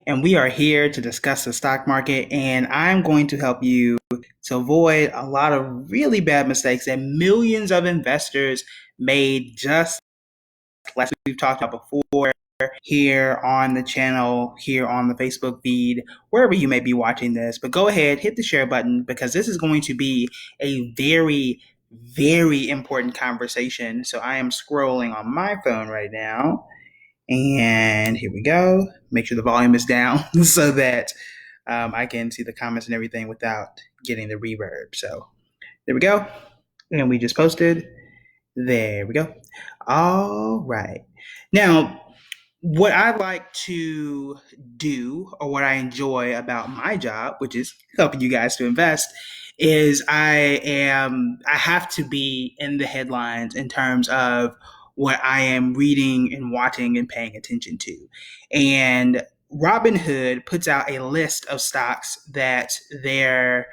and we are here to discuss the stock market. And I'm going to help you to avoid a lot of really bad mistakes that millions of investors made just like we've talked about before here on the channel, here on the Facebook feed, wherever you may be watching this. But go ahead, hit the share button because this is going to be a very, very important conversation. So I am scrolling on my phone right now. And here we go. Make sure the volume is down so that I can see the comments and everything without getting the reverb. So there we go. And we just posted. There we go. All right. Now, what I like to do, or what I enjoy about my job, which is helping you guys to invest, is I have to be in the headlines in terms of what I am reading and watching and paying attention to. And Robinhood puts out a list of stocks that they're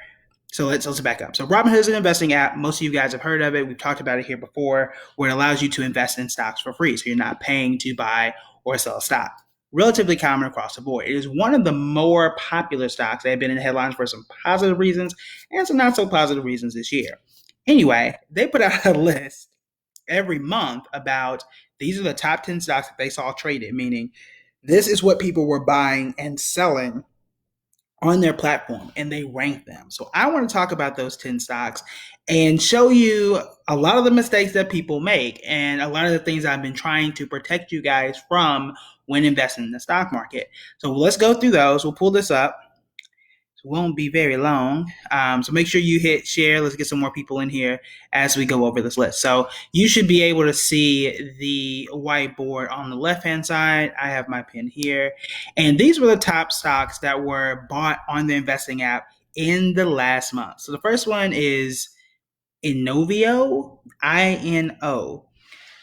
let's back up. So Robinhood is an investing app. Most of you guys have heard of it. We've talked about it here before, where it allows you to invest in stocks for free. So you're not paying to buy or sell a stock. Relatively common across the board. It is one of the more popular stocks that have been in the headlines for some positive reasons and some not so positive reasons this year. Anyway, they put out a list every month about these are the top 10 stocks that they saw traded, meaning this is what people were buying and selling on their platform, and they rank them. So I want to talk about those 10 stocks and show you a lot of the mistakes that people make and a lot of the things I've been trying to protect you guys from when investing in the stock market. So let's go through those. We'll pull this up. It won't be very long. So make sure you hit share. Let's get some more people in here as we go over this list. So you should be able to see the whiteboard on the left-hand side. I have my pen here. And these were the top stocks that were bought on the investing app in the last month. So the first one is Inovio, INO.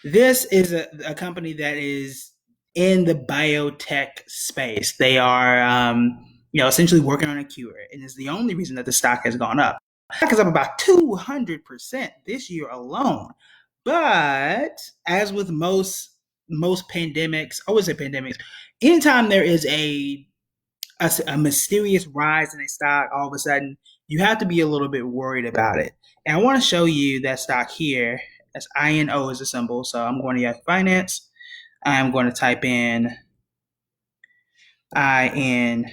This is a company that is in the biotech space. They are essentially working on a cure, and it's the only reason that the stock has gone up. The stock is up about 200% this year alone. But as with most pandemics, I would say pandemics, anytime there is a mysterious rise in a stock, all of a sudden you have to be a little bit worried about it. And I want to show you that stock here. As INO is a symbol, so I'm going to Yahoo Finance. I'm going to type in INO.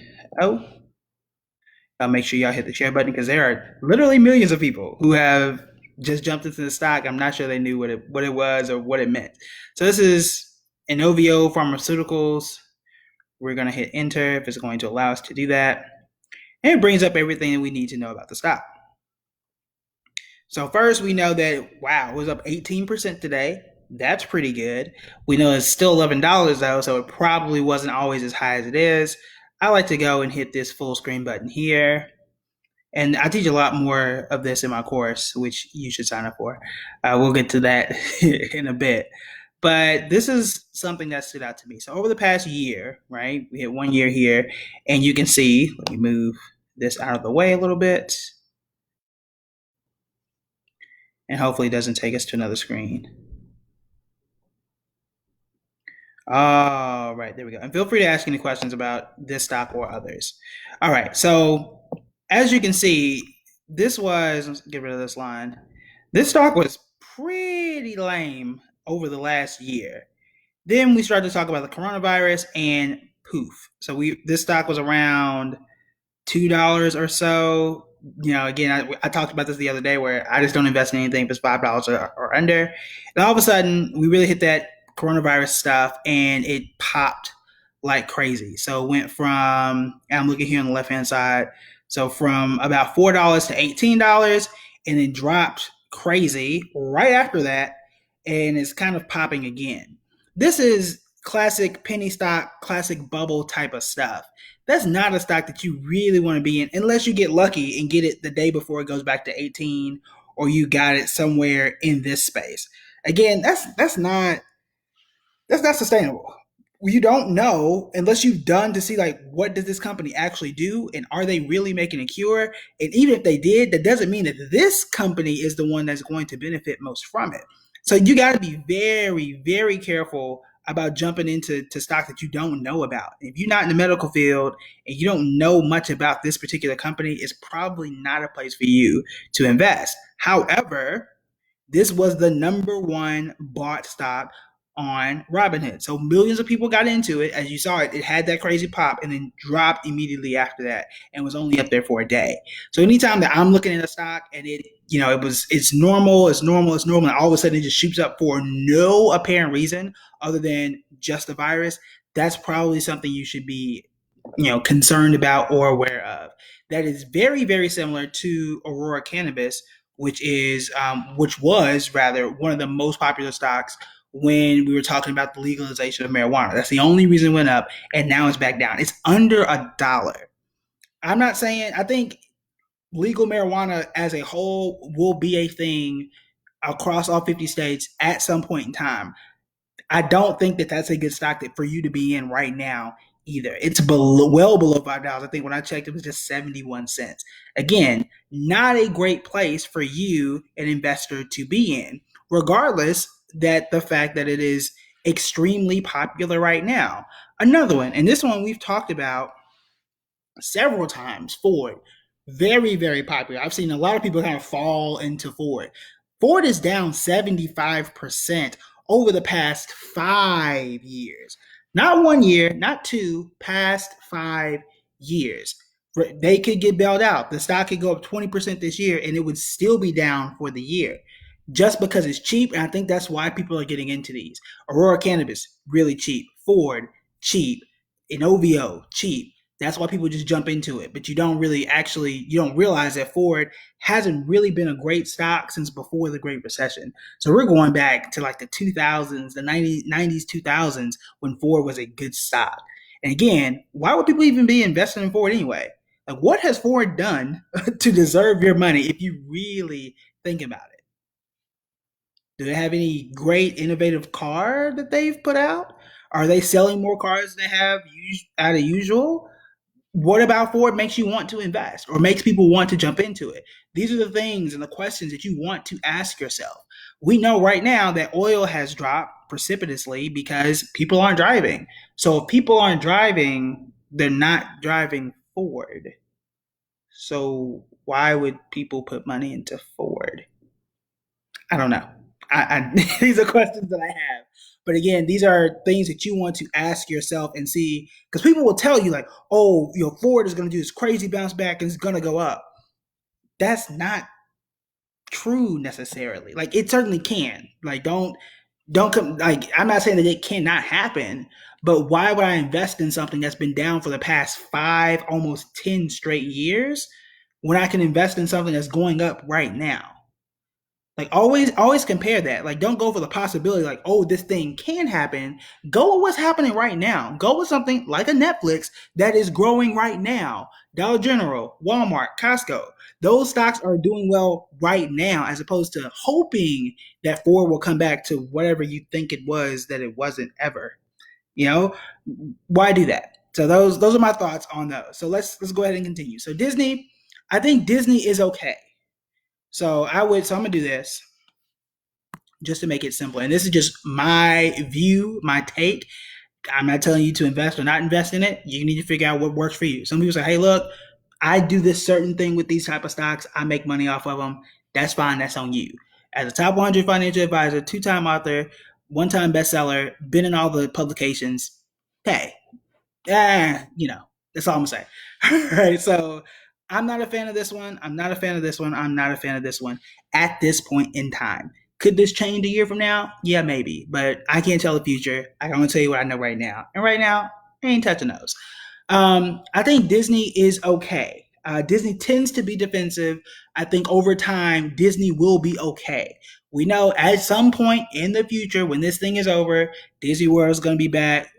I'll make sure y'all hit the share button because there are literally millions of people who have just jumped into the stock. I'm not sure they knew what it was or what it meant. So this is Inovio Pharmaceuticals. We're going to hit enter if it's going to allow us to do that. And it brings up everything that we need to know about the stock. So first, we know that, wow, it was up 18% today. That's pretty good. We know it's still $11 though, so it probably wasn't always as high as it is. I like to go and hit this full screen button here. And I teach a lot more of this in my course, which you should sign up for. We'll get to that in a bit. But this is something that stood out to me. So over the past year, right, we hit 1 year here, and you can see, let me move this out of the way a little bit. And hopefully it doesn't take us to another screen. All right, there we go. And feel free to ask any questions about this stock or others. All right, so as you can see, let's get rid of this line. This stock was pretty lame over the last year. Then we started to talk about the coronavirus and poof. So this stock was around $2 or so. Again, I talked about this the other day where I just don't invest in anything if it's $5 or under. And all of a sudden, we really hit that coronavirus stuff and it popped like crazy. So it went from, I'm looking here on the left-hand side, so from about $4 to $18, and it dropped crazy right after that, and it's kind of popping again. This is classic penny stock, classic bubble type of stuff. That's not a stock that you really want to be in unless you get lucky and get it the day before it goes back to 18, or you got it somewhere in this space. Again, that's not sustainable. You don't know unless you've done to see, like, what does this company actually do, and are they really making a cure? And even if they did, that doesn't mean that this company is the one that's going to benefit most from it. So you got to be very, very careful about jumping into stock that you don't know about. If you're not in the medical field and you don't know much about this particular company, it's probably not a place for you to invest. However, this was the number one bought stock on Robinhood. So millions of people got into it. As you saw it, it had that crazy pop and then dropped immediately after that and was only up there for a day. So anytime that I'm looking at a stock and it's normal, and all of a sudden it just shoots up for no apparent reason other than just the virus, that's probably something you should be concerned about or aware of. That is very, very similar to Aurora Cannabis, which was rather one of the most popular stocks when we were talking about the legalization of marijuana. That's the only reason it went up, and now it's back down. It's under $1. I'm not saying I think legal marijuana as a whole will be a thing across all 50 states at some point in time. I don't think that that's a good stock for you to be in right now either. It's well below $5. I think when I checked, it was just 71 cents. Again, not a great place for you, an investor, to be in, regardless that the fact that it is extremely popular right now. Another one, and this one we've talked about several times, Ford. Very, very popular. I've seen a lot of people kind of fall into Ford. Ford is down 75% over the past 5 years. Not 1 year, not two, past 5 years. They could get bailed out. The stock could go up 20% this year and it would still be down for the year just because it's cheap. And I think that's why people are getting into these. Aurora Cannabis, really cheap. Ford, cheap. Inovio, cheap. That's why people just jump into it. But you don't realize that Ford hasn't really been a great stock since before the Great Recession. So we're going back to like the 2000s, the 90s, 2000s, when Ford was a good stock. And again, why would people even be investing in Ford anyway? Like, what has Ford done to deserve your money if you really think about it? Do they have any great innovative car that they've put out? Are they selling more cars than they have out of usual? What about Ford makes you want to invest or makes people want to jump into it? These are the things and the questions that you want to ask yourself. We know right now that oil has dropped precipitously because people aren't driving. So if people aren't driving, they're not driving Ford. So why would people put money into Ford? I don't know. These are questions that I have. But again, these are things that you want to ask yourself and see, because people will tell you like, "Oh, Ford is going to do this crazy bounce back and it's going to go up." That's not true necessarily. Like, it certainly can. Like, don't come. Like, I'm not saying that it cannot happen, but why would I invest in something that's been down for the past 5, almost 10 straight years when I can invest in something that's going up right now? Like, always compare that. Like, don't go for the possibility like, oh, this thing can happen. Go with what's happening right now. Go with something like a Netflix that is growing right now. Dollar General, Walmart, Costco. Those stocks are doing well right now, as opposed to hoping that Ford will come back to whatever you think it was that it wasn't ever. You know, why do that? So those are my thoughts on those. So let's go ahead and continue. So Disney, I think Disney is okay. So I'm gonna do this just to make it simple. And this is just my view, my take. I'm not telling you to invest or not invest in it. You need to figure out what works for you. Some people say, "Hey, look, I do this certain thing with these type of stocks. I make money off of them." That's fine. That's on you. As a top 100 financial advisor, 2-time author, 1-time bestseller, been in all the publications. Hey, that's all I'm gonna say. All right, so I'm not a fan of this one. I'm not a fan of this one. I'm not a fan of this one at this point in time. Could this change a year from now? Yeah, maybe, but I can't tell the future. I can only tell you what I know right now, and right now, I ain't touching those. I think Disney is okay. Disney tends to be defensive. I think over time, Disney will be okay. We know at some point in the future, when this thing is over, Disney World is going to be back.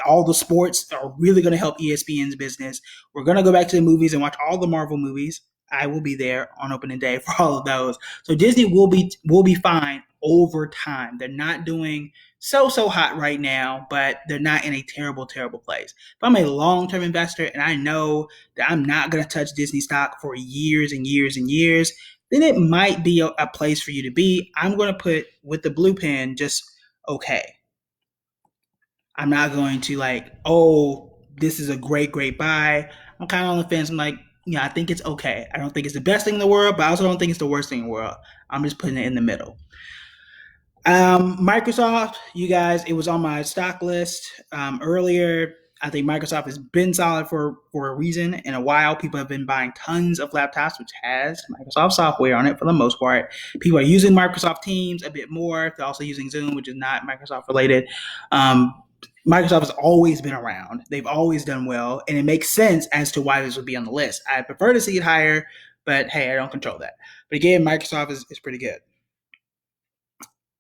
All the sports are really going to help ESPN's business. We're going to go back to the movies and watch all the Marvel movies. I will be there on opening day for all of those. So Disney will be fine over time. They're not doing so hot right now, but they're not in a terrible place. If I'm a long-term investor and I know that I'm not going to touch Disney stock for years and years and years, then it might be a place for you to be. I'm going to put with the blue pen just okay. I'm not going to like, oh, this is a great buy. I'm kind of on the fence. I'm like, I think it's okay. I don't think it's the best thing in the world, but I also don't think it's the worst thing in the world. I'm just putting it in the middle. Microsoft, you guys, it was on my stock list earlier. I think Microsoft has been solid for a reason. In a while, people have been buying tons of laptops, which has Microsoft software on it for the most part. People are using Microsoft Teams a bit more. They're also using Zoom, which is not Microsoft related. Um, Microsoft has always been around. They've always done well, and it makes sense as to why this would be on the list. I prefer to see it higher, but hey, I don't control that. But again, Microsoft is pretty good.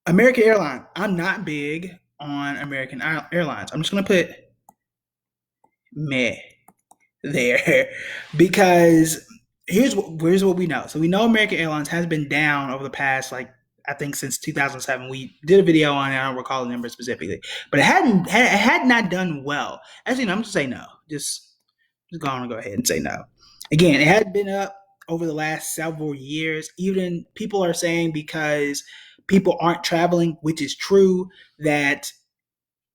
American Airlines. I'm not big on American Airlines. I'm just gonna put meh there because here's what we know. So we know American Airlines has been down over the past I think since 2007. We did a video on it. I don't recall the number specifically, but it had not done well. Actually, no, I'm just saying no. Just go ahead and say no. Again, it had been up over the last several years. Even people are saying because people aren't traveling, which is true, that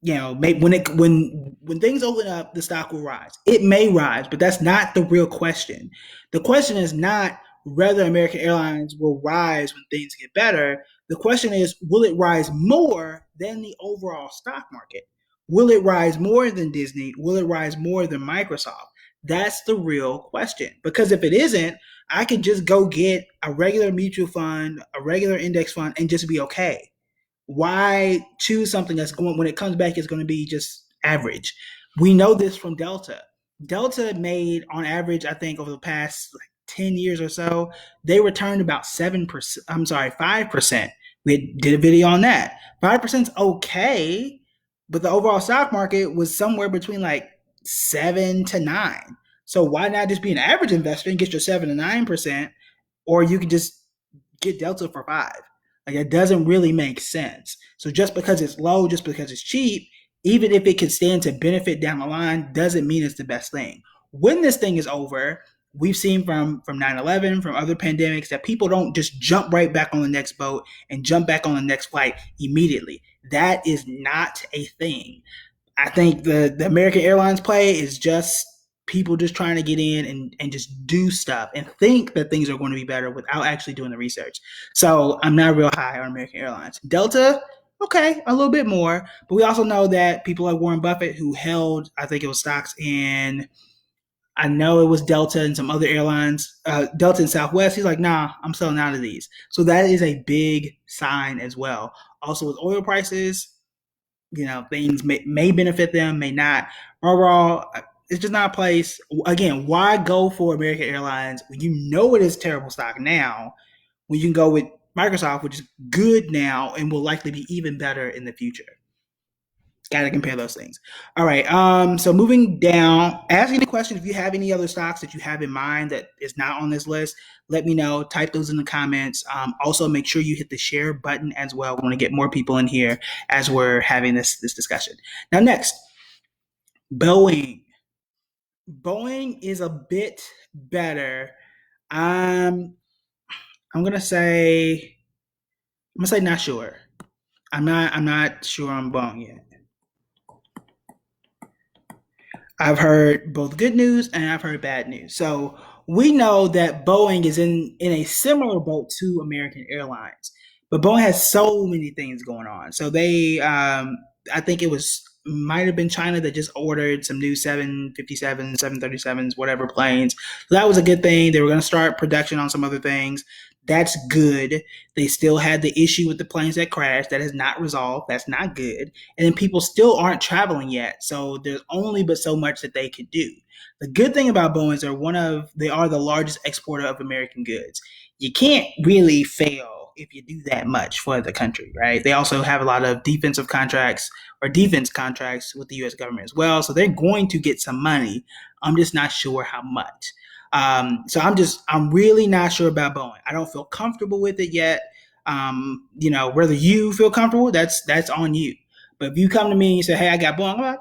when things open up, the stock will rise. It may rise, but that's not the real question. The question is not whether American Airlines will rise when things get better. The question is, will it rise more than the overall stock market? Will it rise more than Disney? Will it rise more than Microsoft? That's the real question. Because if it isn't, I could just go get a regular mutual fund, a regular index fund, and just be okay. Why choose something that's going when it comes back is going to be just average? We know this from Delta. Delta made on average, I think over the past 10 years or so, they returned about 7%. I'm sorry, 5%. We did a video on that. 5% is okay, but the overall stock market was somewhere between 7 to 9. So why not just be an average investor and get your 7 to 9%, or you could just get Delta for 5? Like it doesn't really make sense. So just because it's low, just because it's cheap, even if it can stand to benefit down the line, doesn't mean it's the best thing. When this thing is over, we've seen from 9/11, from other pandemics, that people don't just jump right back on the next boat and jump back on the next flight immediately. That is not a thing. I think the American Airlines play is just people just trying to get in and just do stuff and think that things are going to be better without actually doing the research. So I'm not real high on American Airlines. Delta, okay, a little bit more. But we also know that people like Warren Buffett, who held, I think it was stocks in, I know it was Delta and some other airlines, Delta and Southwest. He's like, nah, I'm selling out of these. So that is a big sign as well. Also with oil prices, things may benefit them, may not. Overall, it's just not a place. Again, why go for American Airlines when you know it is terrible stock now, when you can go with Microsoft, which is good now and will likely be even better in the future? Got to compare those things. All right. So moving down, ask any questions. If you have any other stocks that you have in mind that is not on this list, let me know. Type those in the comments. Also, make sure you hit the share button as well. We want to get more people in here as we're having this discussion. Now, next, Boeing. Boeing is a bit better. I'm gonna say not sure. I'm not sure on Boeing yet. I've heard both good news and I've heard bad news. So we know that Boeing is in a similar boat to American Airlines, but Boeing has so many things going on. So they, I think it was might have been China that just ordered some new 757, 737s, whatever planes. So that was a good thing. They were going to start production on some other things. That's good. They still had the issue with the planes that crashed. That has not resolved. That's not good. And then people still aren't traveling yet. So there's only but so much that they could do. The good thing about Boeing is they are the largest exporter of American goods. You can't really fail if you do that much for the country, right? They also have a lot of defense contracts with the U.S. government as well. So they're going to get some money. I'm just not sure how much. So I'm really not sure about Boeing. I don't feel comfortable with it yet. Whether you feel comfortable, that's on you. But if you come to me and you say, hey, I got Boeing, I'm like,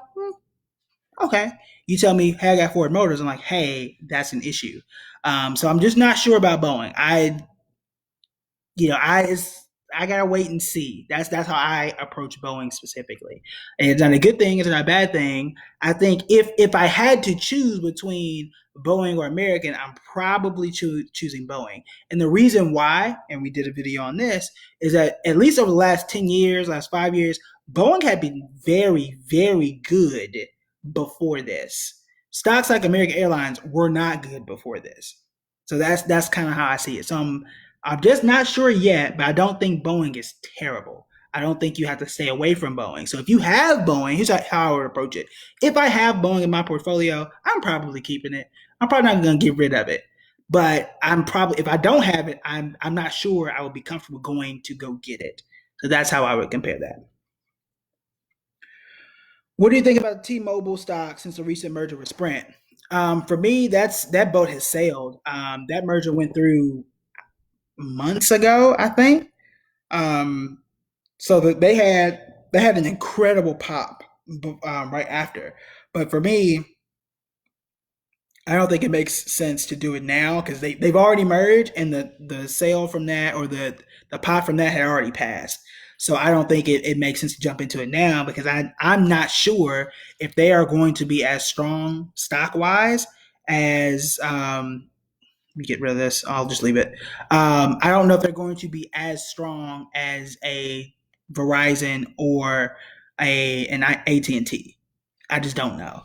okay. You tell me, hey, I got Ford Motors, I'm like, hey, that's an issue. So I'm just not sure about Boeing. I gotta wait and see. That's how I approach Boeing specifically. And it's not a good thing. It's not a bad thing. I think if I had to choose between Boeing or American, I'm probably choosing Boeing. And the reason why, and we did a video on this, is that at least over the last 10 years, last 5 years, Boeing had been very, very good before this. Stocks like American Airlines were not good before this. So that's kind of how I see it. So I'm just not sure yet, but I don't think Boeing is terrible. I don't think you have to stay away from Boeing. So if you have Boeing, here's how I would approach it. If I have Boeing in my portfolio, I'm probably keeping it. I'm probably not going to get rid of it. But I'm probably, if I don't have it, I'm not sure I would be comfortable going to go get it. So that's how I would compare that. What do you think about T-Mobile stock since the recent merger with Sprint? For me, that boat has sailed. That merger went through months ago, I think. Um, so that they had an incredible pop right after. But for me, I don't think it makes sense to do it now because they've already merged and the sale from that or the pot from that had already passed. So I don't think it makes sense to jump into it now because I'm not sure if they are going to be as strong stock wise as let me get rid of this. I'll just leave it. I don't know if they're going to be as strong as a Verizon or an AT&T. I just don't know.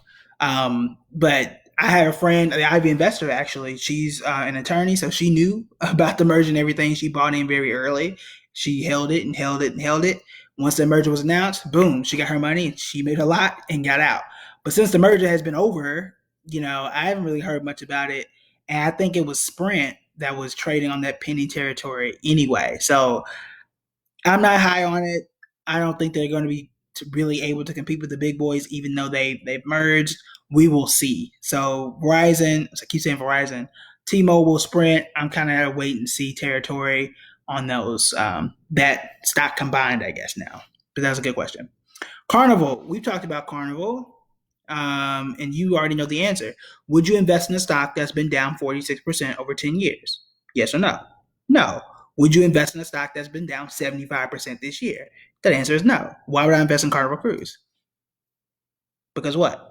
But I had a friend, the Ivy investor actually. She's an attorney, so she knew about the merger and everything. She bought in very early. She held it and held it and held it. Once the merger was announced, boom, she got her money and she made a lot and got out. But since the merger has been over, I haven't really heard much about it. And I think it was Sprint that was trading on that penny territory anyway. So I'm not high on it. I don't think they're going to be really able to compete with the big boys, even though they've merged. We will see. So Verizon, I keep saying Verizon, T-Mobile, Sprint. I'm kind of at a wait and see territory on those that stock combined, I guess now. But that's a good question. Carnival. We've talked about Carnival, and you already know the answer. Would you invest in a stock that's been down 46% over 10 years? Yes or no? No. Would you invest in a stock that's been down 75% this year? That answer is no. Why would I invest in Carnival Cruise? Because what?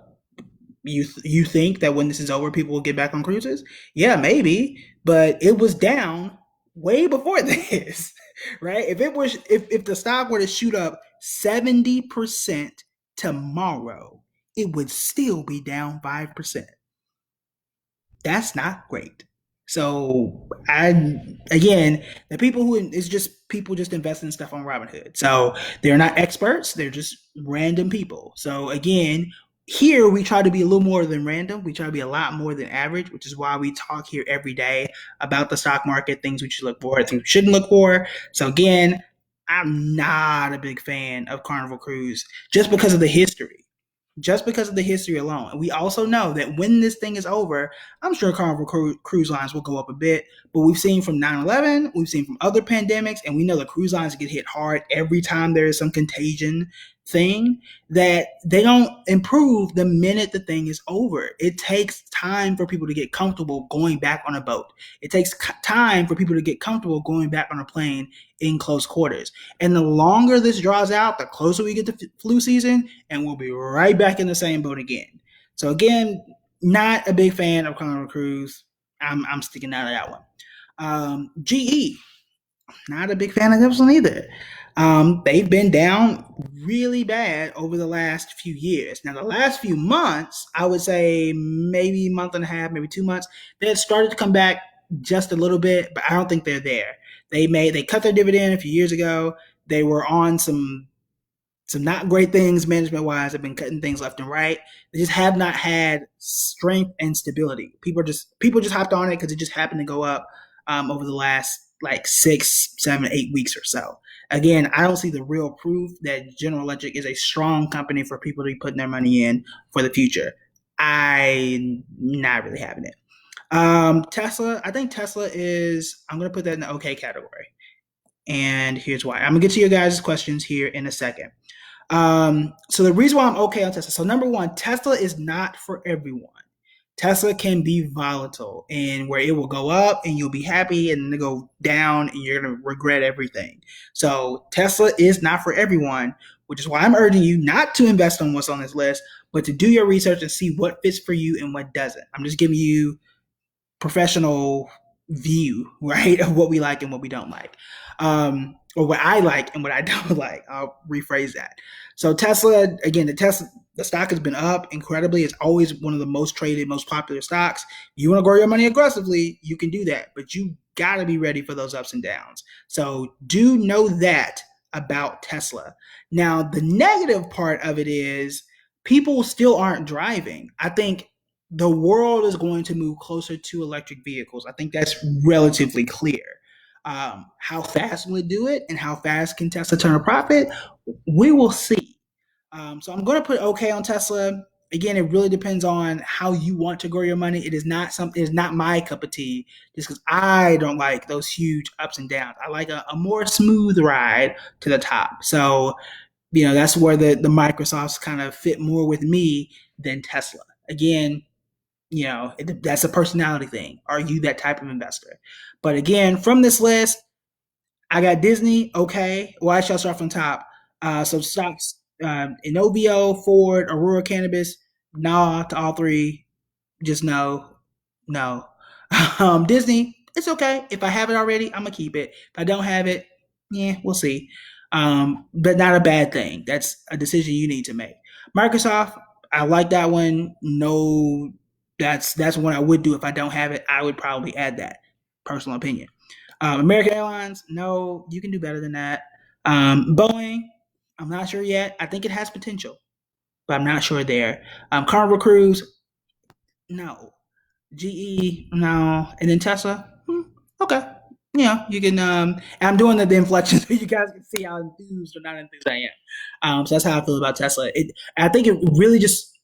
You think that when this is over, people will get back on cruises? Yeah, maybe, but it was down way before this, right? If the stock were to shoot up 70% tomorrow, it would still be down 5%. That's not great. So again, the people who it's just people just investing in stuff on Robinhood. So they're not experts; they're just random people. So again, here we try to be a little more than random. We try to be a lot more than average, which is why we talk here every day about the stock market, things we should look for, things we shouldn't look for. So again, I'm not a big fan of Carnival Cruise just because of the history, just because of the history alone. And we also know that when this thing is over, I'm sure Carnival cruise lines will go up a bit. But we've seen from 9/11, we've seen from other pandemics, and we know the cruise lines get hit hard every time there is some contagion thing, that they don't improve the minute the thing is over. It takes time for people to get comfortable going back on a boat. It takes time for people to get comfortable going back on a plane in close quarters. And the longer this draws out, the closer we get to flu season, and we'll be right back in the same boat again. So again, not a big fan of Carnival Cruise. I'm sticking out of that one. GE, not a big fan of this one either. They've been down really bad over the last few years. Now, the last few months, I would say maybe a month and a half, maybe 2 months, they had started to come back just a little bit, but I don't think they're there. They cut their dividend a few years ago. They were on some not great things management wise. They've been cutting things left and right. They just have not had strength and stability. People just hopped on it because it just happened to go up over the last like 6, 7, 8 weeks or so. Again, I don't see the real proof that General Electric is a strong company for people to be putting their money in for the future. I'm not really having it. Tesla, I think Tesla is, I'm going to put that in the okay category. And here's why. I'm going to get to your guys' questions here in a second. So the reason why I'm okay on Tesla. So number one, Tesla is not for everyone. Tesla can be volatile and where it will go up and you'll be happy and then go down and you're going to regret everything. So Tesla is not for everyone, which is why I'm urging you not to invest on what's on this list, but to do your research and see what fits for you and what doesn't. I'm just giving you professional view, right, of what we like and what we don't like, or what I like and what I don't like. I'll rephrase that. So Tesla, again, the stock has been up incredibly. It's always one of the most traded, most popular stocks. You want to grow your money aggressively, you can do that, but you got to be ready for those ups and downs. So do know that about Tesla. Now, the negative part of it is people still aren't driving. I think the world is going to move closer to electric vehicles. I think that's relatively clear. How fast will it do it and how fast can Tesla turn a profit? We will see. So I'm going to put okay on Tesla. Again, it really depends on how you want to grow your money. It is not something. It's not my cup of tea. Just because I don't like those huge ups and downs. I like a more smooth ride to the top. So that's where the Microsofts kind of fit more with me than Tesla. Again, that's a personality thing. Are you that type of investor? But again, from this list, I got Disney. Okay. Well, I shall start from top. So stocks, Inovio, Ford, Aurora Cannabis. Nah to all three. Just no. Disney, it's okay. If I have it already, I'm gonna keep it. If I don't have it, yeah, we'll see. But not a bad thing. That's a decision you need to make. Microsoft, I like that one. No, that's what I would do if I don't have it. I would probably add that. Personal opinion. American Airlines, no, you can do better than that. Boeing, I'm not sure yet. I think it has potential, but I'm not sure there. Carnival Cruise, no. GE, no. And then Tesla, okay. You can. And I'm doing the inflection so you guys can see how enthused or not enthused I am. So that's how I feel about Tesla. I think it really just.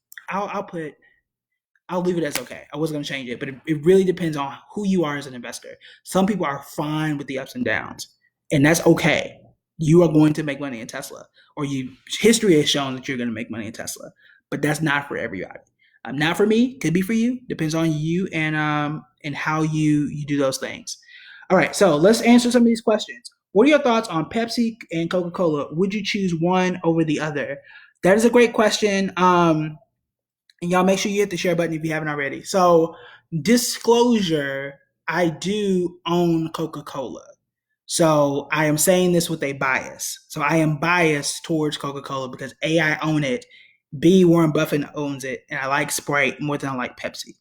I'll leave it as okay. I wasn't going to change it, but it really depends on who you are as an investor. Some people are fine with the ups and downs, and that's okay. You are going to make money in Tesla, or history has shown that you're going to make money in Tesla, but that's not for everybody. Not for me. Could be for you. Depends on you and how you do those things. All right, so let's answer some of these questions. What are your thoughts on Pepsi and Coca-Cola? Would you choose one over the other? That is a great question. And y'all make sure you hit the share button if you haven't already. So, disclosure, I do own Coca-Cola. So, I am saying this with a bias. So, I am biased towards Coca-Cola because A, I own it. B, Warren Buffett owns it. And I like Sprite more than I like Pepsi.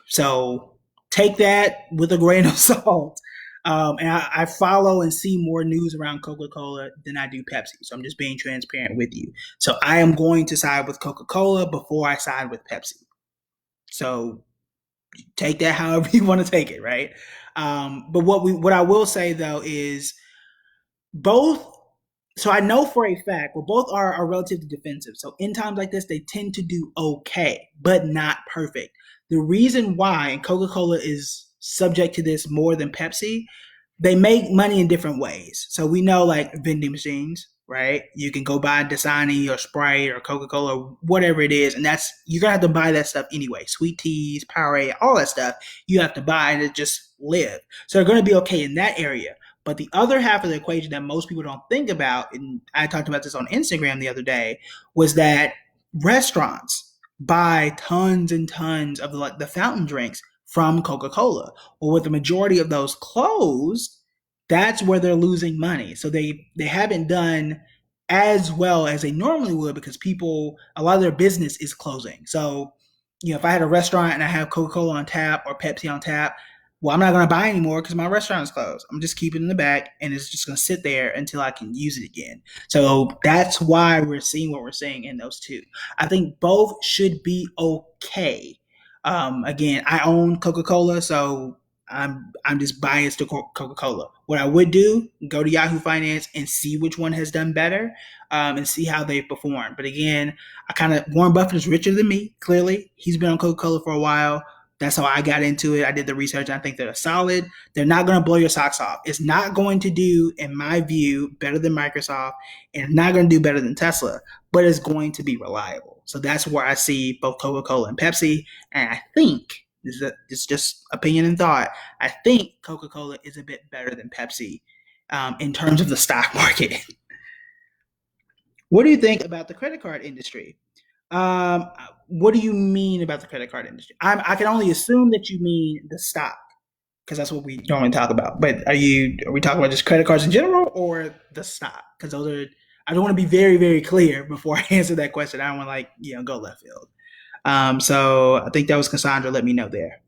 So, take that with a grain of salt. And I follow and see more news around Coca-Cola than I do Pepsi. So I'm just being transparent with you. So I am going to side with Coca-Cola before I side with Pepsi. So take that however you want to take it, right? But what I will say though is both. So I know for a fact, well, both are relatively defensive. So in times like this, they tend to do okay, but not perfect. The reason why Coca-Cola is subject to this more than Pepsi, they make money in different ways. So we know like vending machines, right? You can go buy Dasani or Sprite or Coca-Cola or whatever it is, and you're gonna have to buy that stuff anyway. Sweet teas, Powerade, all that stuff you have to buy and it just live. So they're gonna be okay in that area. But the other half of the equation that most people don't think about, and I talked about this on Instagram the other day, was that restaurants buy tons and tons of the fountain drinks from Coca-Cola. Well, with the majority of those closed, that's where they're losing money. So they haven't done as well as they normally would because a lot of their business is closing. So, if I had a restaurant and I have Coca-Cola on tap or Pepsi on tap, well, I'm not going to buy anymore because my restaurant is closed. I'm just keeping it in the back and it's just going to sit there until I can use it again. So that's why we're seeing what we're seeing in those two. I think both should be okay. Again, I own Coca-Cola, so I'm just biased to Coca-Cola. What I would do, go to Yahoo Finance and see which one has done better, and see how they perform. But again, Warren Buffett is richer than me. Clearly, he's been on Coca-Cola for a while. That's how I got into it. I did the research. And I think they're solid. They're not going to blow your socks off. It's not going to do, in my view, better than Microsoft, and it's not going to do better than Tesla, but it's going to be reliable. So that's where I see both Coca-Cola and Pepsi. And I think It's just opinion and thought. I think Coca-Cola is a bit better than Pepsi in terms of the stock market. What do you think about the credit card industry? Um, what do you mean about the credit card industry? I can only assume that you mean the stock because that's what we normally talk about. But are we talking about just credit cards in general or the stock? Because those are I don't want to be very very clear before I answer that question. I don't want to go left field. So I think that was Cassandra. Let me know there.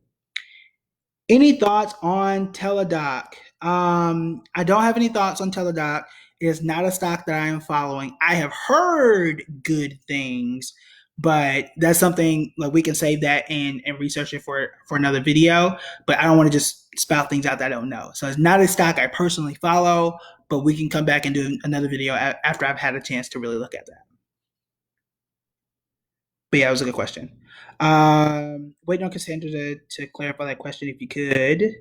Any thoughts on Teladoc? I don't have any thoughts on Teladoc. It is not a stock that I am following. I have heard good things, but that's something like we can save that and research it for another video. But I don't want to just spout things out that I don't know. So it's not a stock I personally follow, but we can come back and do another video after I've had a chance to really look at that. But yeah, it was a good question. Waiting on Cassandra to clarify that question if you could.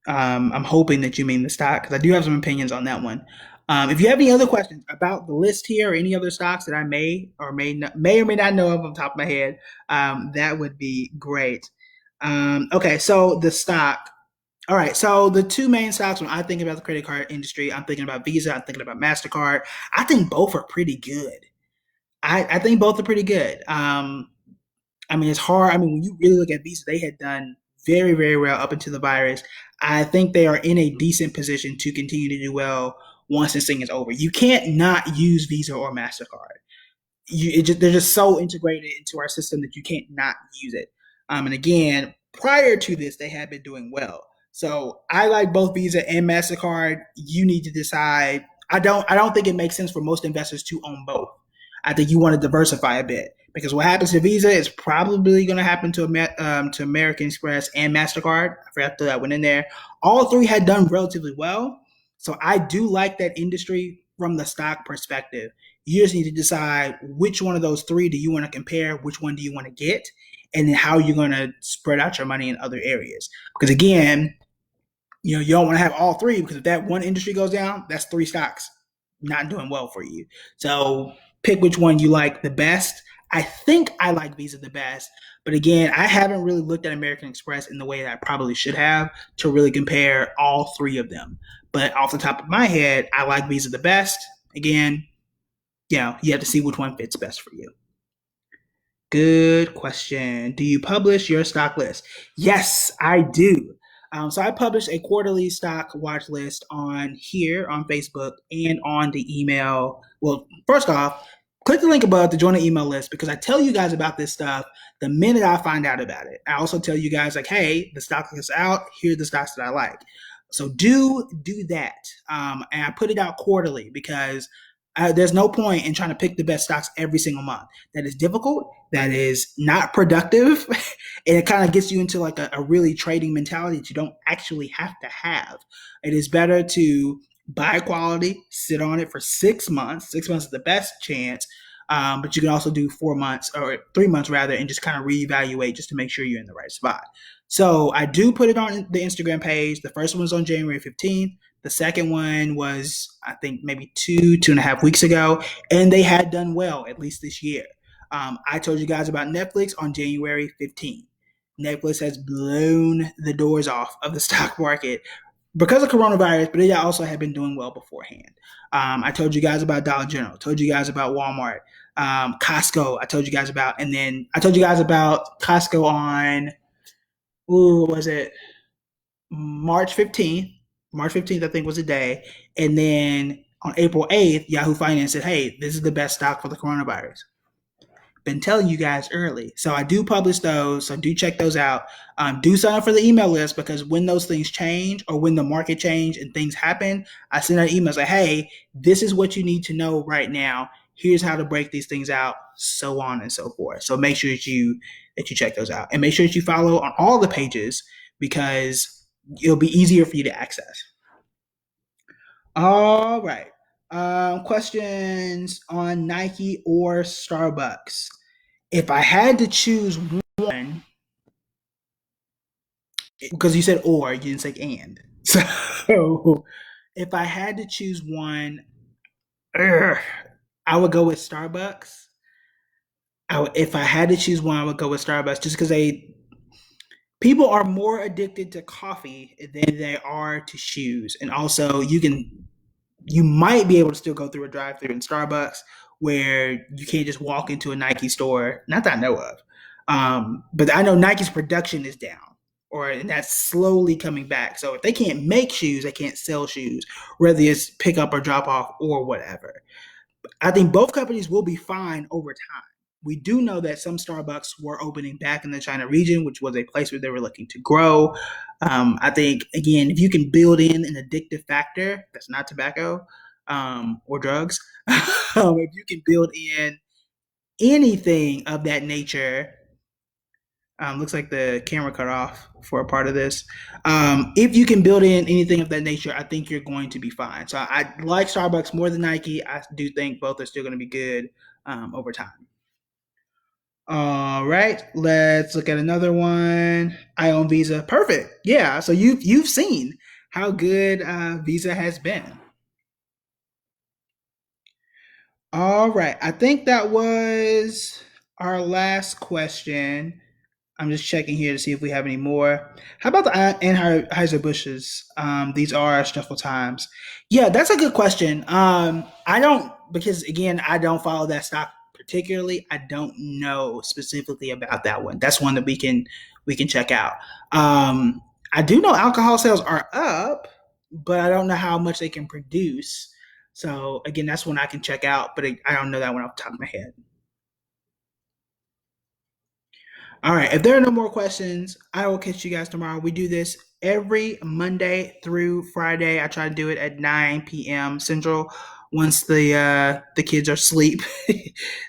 I'm hoping that you mean the stock because I do have some opinions on that one. If you have any other questions about the list here or any other stocks that I may or may not know of on the top of my head, that would be great. Okay, so the stock. All right, so the two main stocks when I think about the credit card industry, I'm thinking about Visa, I'm thinking about MasterCard. I think both are pretty good. I think both are pretty good. I mean, it's hard. I mean, when you really look at Visa, they had done very, very well up until the virus. I think they are in a decent position to continue to do well once this thing is over. You can't not use Visa or MasterCard. They're just so integrated into our system that you can't not use it. And again, prior to this, they had been doing well. So I like both Visa and MasterCard. You need to decide. I don't think it makes sense for most investors to own both. I think you want to diversify a bit because what happens to Visa is probably going to happen to American Express and Mastercard. I forgot to throw that one in there. All three had done relatively well, so I do like that industry from the stock perspective. You just need to decide which one of those three do you want to compare, which one do you want to get, and then how you're going to spread out your money in other areas. Because again, you don't want to have all three because if that one industry goes down, that's three stocks not doing well for you. So pick which one you like the best. I think I like Visa the best, but again, I haven't really looked at American Express in the way that I probably should have to really compare all three of them. But off the top of my head, I like Visa the best. Again, you have to see which one fits best for you. Good question. Do you publish your stock list? Yes, I do. So I publish a quarterly stock watch list on here on Facebook and on the email. Well, first off, click the link above to join the email list because I tell you guys about this stuff the minute I find out about it. I also tell you guys like, hey, the stock is out. Here are the stocks that I like. So do that. And I put it out quarterly because there's no point in trying to pick the best stocks every single month. That is difficult. That is not productive. And it kind of gets you into like a really trading mentality that you don't actually have to have. It is better to buy quality, sit on it for 6 months. 6 months is the best chance. But you can also do 4 months or 3 months rather and just kind of reevaluate just to make sure you're in the right spot. So I do put it on the Instagram page. The first one was on January 15th. The second one was, I think, maybe 2.5 weeks ago, and they had done well, at least this year. I told you guys about Netflix on January 15th. Netflix has blown the doors off of the stock market because of coronavirus, but they also had been doing well beforehand. I told you guys about Dollar General, told you guys about Walmart, Costco, I told you guys about, and then I told you guys about Costco on, was it March 15th? March 15th, I think, was the day. And then on April 8th, Yahoo Finance said, hey, this is the best stock for the coronavirus. Been telling you guys early. So I do publish those. So do check those out. Do sign up for the email list because when those things change or when the market change and things happen, I send out emails like, hey, this is what you need to know right now. Here's how to break these things out, so on and so forth. So make sure that you check those out. And make sure that you follow on all the pages because it'll be easier for you to access. All right. Questions on Nike or Starbucks. If I had to choose one, because you said or, you didn't say and. So if I had to choose one, I would go with Starbucks. If I had to choose one, I would go with Starbucks just because People are more addicted to coffee than they are to shoes. And also, you might be able to still go through a drive-through in Starbucks where you can't just walk into a Nike store. Not that I know of, but I know Nike's production is down, and that's slowly coming back. So if they can't make shoes, they can't sell shoes, whether it's pick up or drop off or whatever. I think both companies will be fine over time. We do know that some Starbucks were opening back in the China region, which was a place where they were looking to grow. I think, again, if you can build in an addictive factor that's not tobacco or drugs, if you can build in anything of that nature, looks like the camera cut off for a part of this. If you can build in anything of that nature, I think you're going to be fine. So I like Starbucks more than Nike. I do think both are still going to be good over time. All right, let's look at another one. I own Visa. Perfect. Yeah. So you've seen how good Visa has been. All right. I think that was our last question. I'm just checking here to see if we have any more. How about the Anheuser-Busch's? These are stressful times. Yeah, that's a good question. I don't, because again, I don't follow that stock particularly. I don't know specifically about that one. That's one that we can check out. I do know alcohol sales are up, but I don't know how much they can produce. So again, that's one I can check out, but I don't know that one off the top of my head. All right. If there are no more questions, I will catch you guys tomorrow. We do this every Monday through Friday. I try to do it at 9 p.m. Central once the kids are asleep.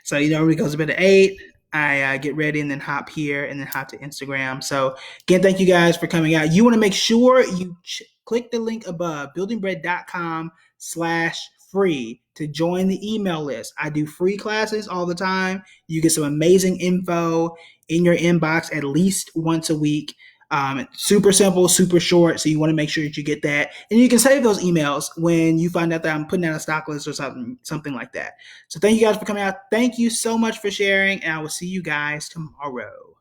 So everybody goes to bed at 8. I get ready and then hop here and then hop to Instagram. So again, thank you guys for coming out. You want to make sure you click the link above, buildingbread.com/free to join the email list. I do free classes all the time. You get some amazing info in your inbox at least once a week. Super simple, super short. So you want to make sure that you get that, and you can save those emails when you find out that I'm putting out a stock list or something like that. So thank you guys for coming out. Thank you so much for sharing, and I will see you guys tomorrow.